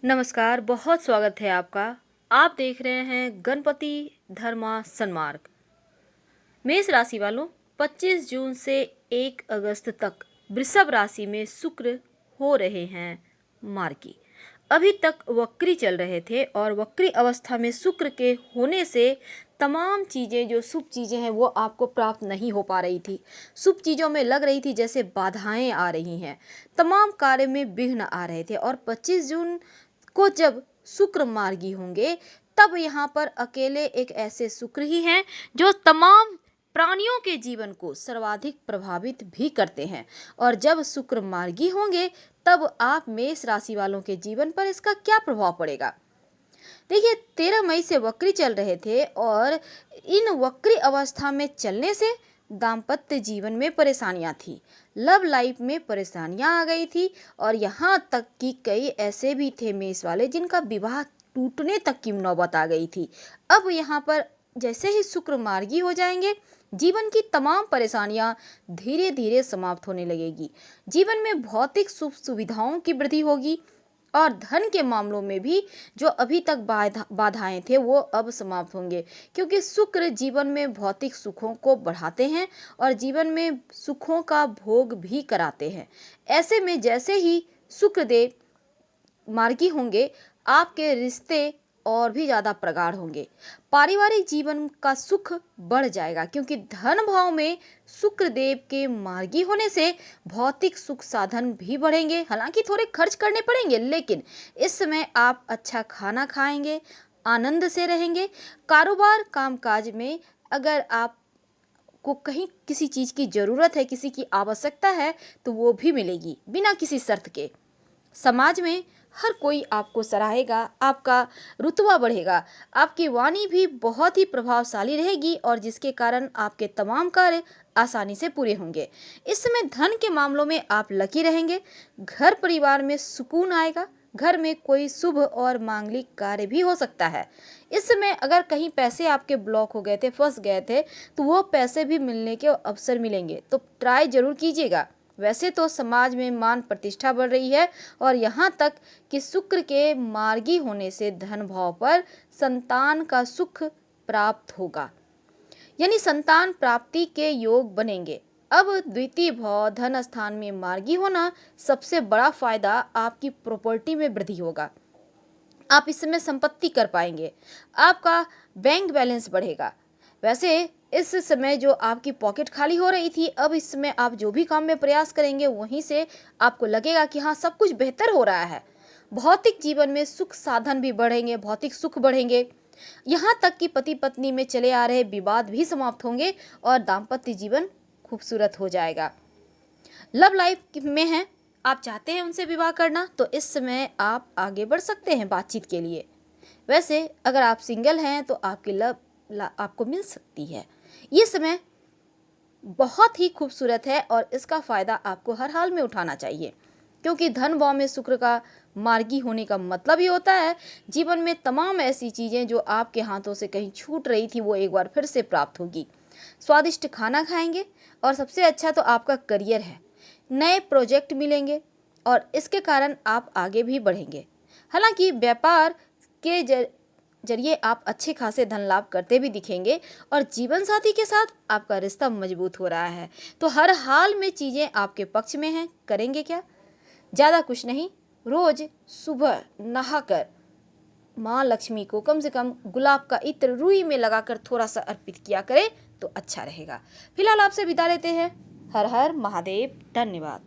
नमस्कार, बहुत स्वागत है आपका। आप देख रहे हैं गणपति धर्मा सन्मार्ग। मेष राशि वालों, 25 जून से 1 अगस्त तक वृषभ राशि में शुक्र हो रहे हैं मार्गी। अभी तक वक्री चल रहे थे और वक्री अवस्था में शुक्र के होने से तमाम चीज़ें जो शुभ चीज़ें हैं वो आपको प्राप्त नहीं हो पा रही थी। शुभ चीज़ों में लग रही थी जैसे बाधाएं आ रही हैं, तमाम कार्य में विघ्न आ रहे थे। और 25 जून को जब शुक्र मार्गी होंगे तब यहाँ पर अकेले एक ऐसे शुक्र ही हैं जो तमाम प्राणियों के जीवन को सर्वाधिक प्रभावित भी करते हैं। और जब शुक्र मार्गी होंगे तब आप मेष राशि वालों के जीवन पर इसका क्या प्रभाव पड़ेगा। देखिए, 13 मई से वक्री चल रहे थे और इन वक्री अवस्था में चलने से दाम्पत्य जीवन में परेशानियां थी, लव लाइफ में परेशानियां आ गई थी। और यहाँ तक कि कई ऐसे भी थे मेष वाले जिनका विवाह टूटने तक की नौबत आ गई थी। अब यहाँ पर जैसे ही शुक्र मार्गी हो जाएंगे, जीवन की तमाम परेशानियां धीरे धीरे समाप्त होने लगेगी। जीवन में भौतिक सुख सुविधाओं की वृद्धि होगी और धन के मामलों में भी जो अभी तक बाधाएं थे वो अब समाप्त होंगे, क्योंकि शुक्र जीवन में भौतिक सुखों को बढ़ाते हैं और जीवन में सुखों का भोग भी कराते हैं। ऐसे में जैसे ही शुक्र देव मार्गी होंगे, आपके रिश्ते और भी ज़्यादा प्रगाढ़ होंगे। पारिवारिक जीवन का सुख बढ़ जाएगा, क्योंकि धन भाव में शुक्र देव के मार्गी होने से भौतिक सुख साधन भी बढ़ेंगे। हालांकि थोड़े खर्च करने पड़ेंगे, लेकिन इस समय आप अच्छा खाना खाएंगे, आनंद से रहेंगे। कारोबार कामकाज में अगर आप को कहीं किसी चीज़ की ज़रूरत है, किसी की आवश्यकता है, तो वो भी मिलेगी बिना किसी शर्त के। समाज में हर कोई आपको सराहेगा, आपका रुतबा बढ़ेगा, आपकी वाणी भी बहुत ही प्रभावशाली रहेगी और जिसके कारण आपके तमाम कार्य आसानी से पूरे होंगे। इस समय धन के मामलों में आप लकी रहेंगे। घर परिवार में सुकून आएगा। घर में कोई शुभ और मांगलिक कार्य भी हो सकता है। इस समय अगर कहीं पैसे आपके ब्लॉक हो गए थे, फंस गए थे, तो वो पैसे भी मिलने के अवसर मिलेंगे, तो ट्राई जरूर कीजिएगा। वैसे तो समाज में मान प्रतिष्ठा बढ़ रही है और यहाँ तक कि शुक्र के मार्गी होने से धन भाव पर संतान का सुख प्राप्त होगा, यानी संतान प्राप्ति के योग बनेंगे। अब द्वितीय भाव धन स्थान में मार्गी होना सबसे बड़ा फायदा, आपकी प्रॉपर्टी में वृद्धि होगा। आप इस समय संपत्ति कर पाएंगे, आपका बैंक बैलेंस बढ़ेगा। वैसे इस समय जो आपकी पॉकेट खाली हो रही थी, अब इस समय आप जो भी काम में प्रयास करेंगे वहीं से आपको लगेगा कि हाँ, सब कुछ बेहतर हो रहा है। भौतिक जीवन में सुख साधन भी बढ़ेंगे, भौतिक सुख बढ़ेंगे। यहाँ तक कि पति पत्नी में चले आ रहे विवाद भी समाप्त होंगे और दाम्पत्य जीवन खूबसूरत हो जाएगा। लव लाइफ में हैं, आप चाहते हैं उनसे विवाह करना, तो इस समय आप आगे बढ़ सकते हैं बातचीत के लिए। वैसे अगर आप सिंगल हैं तो आपकी लव आपको मिल सकती है। ये समय बहुत ही खूबसूरत है और इसका फ़ायदा आपको हर हाल में उठाना चाहिए, क्योंकि धन भाव में शुक्र का मार्गी होने का मतलब ही होता है जीवन में तमाम ऐसी चीज़ें जो आपके हाथों से कहीं छूट रही थी वो एक बार फिर से प्राप्त होगी। स्वादिष्ट खाना खाएंगे और सबसे अच्छा तो आपका करियर है। नए प्रोजेक्ट मिलेंगे और इसके कारण आप आगे भी बढ़ेंगे। हालांकि व्यापार के जरिए आप अच्छे खासे धन लाभ करते भी दिखेंगे और जीवन साथी के साथ आपका रिश्ता मजबूत हो रहा है, तो हर हाल में चीज़ें आपके पक्ष में हैं। करेंगे क्या? ज़्यादा कुछ नहीं, रोज़ सुबह नहाकर माँ लक्ष्मी को कम से कम गुलाब का इत्र रुई में लगाकर थोड़ा सा अर्पित किया करें तो अच्छा रहेगा। फिलहाल आपसे विदा लेते हैं। हर हर महादेव। धन्यवाद।